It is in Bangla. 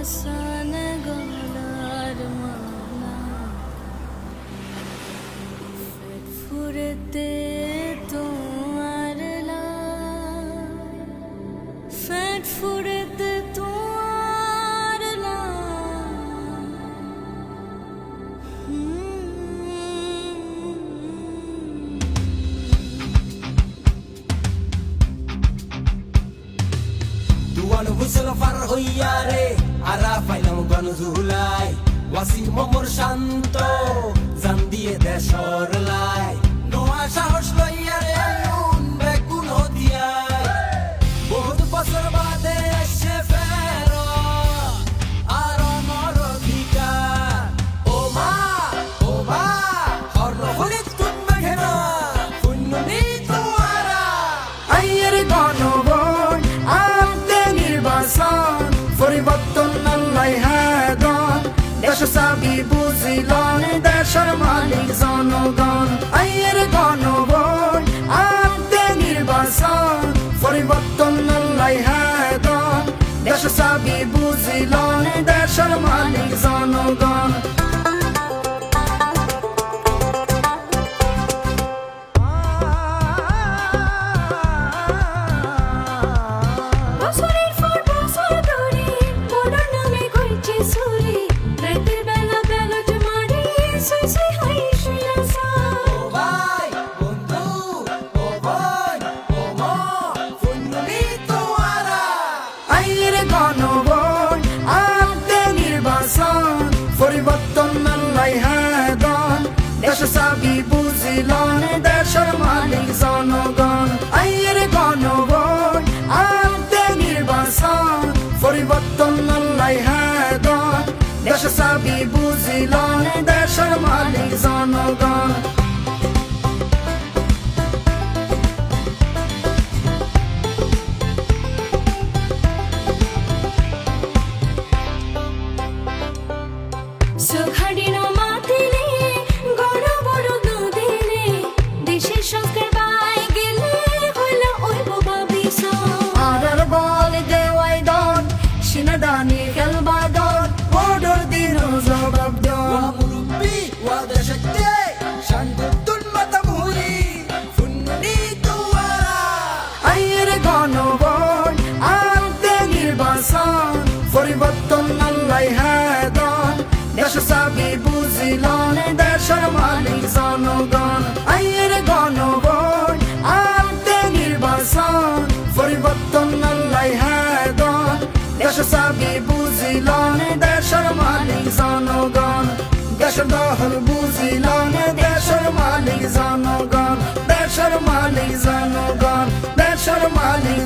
আসান গলার মালা পেট ফুরেতে তোমার পেট ফুরেতে তোমার দুয়ান হুসল ফার হইয়া রে আরা ফাইলাম গন ঝুলাই ওয়াসি মমর শান্ত জান দিয়ে দেশর লাই নোয়া সাহস লইয়া রে আইন বেকুন হতিয়াই বহুত বছর বাদে এসে ফের আর আমার অধিকার ও মা হর হলিত তুমি ঘের শূন্য নি তোমারা আইয়ের গণভোট আনতে নির্বাচন পরিবর্তন আল্লাহ হাদন দেশ চাবি বুঝিলন দেশের মালিক জনগণ আইয়ের গণভোট আনতে নির্বাচন পরিবর্তন আল্লাহ হাদন দেশ চাবি বুঝিলন দেশের মালিক জনগণ বছরের পর বছর ধরে ভোটার নামে করছে চুরি রাতের বেলা ব্যালট মারি সুই সুই হই শুইলাসা ও ভাই বন্ধু ও বোন ও মা শূন্য নি তোমারা আইয়ের গণভোট আনতে নির্বাচন পরিবর্তন আল্লাহ হাদন দেশ চাবি বুঝিলন দেশের মালিক জনগণ আইয়ের গণভোট আনতে নির্বাচন পরিবর্তন আল্লাহ হাদন দেশ চাবি বুঝিলন দেশের মালিক জনগণ সুখাডিনো মাতিলে গণ বড় দুদিনে দেশের সংস্কার বাই গেলে হইল ওই বাবা বিশ আদার বল দেওয়াই দন সিনাদানি খেলবা দন অর্ডার দিন জবাব দন ওয়া মুরব্বি ওয়া দেশতে শান্ততুন মাতামুরি শূন্য নি তোমারা আইয়ের গণভোট আনতে নির্বাচন পরিবর্তন আল্লাহ হাদন দেশ চাবি বুঝিলন দেশের মালিক জনগণ আইয়ের গণভোট আনতে নির্বাচন পরিবর্তন আল্লাহ হাদন দেশ চাবি বুঝিলন দেশের মালিক জনগণ দেশের দহল বুঝিলন দেশের মালিক জনগণ দেশের মালিক জনগণ দেশের মালিক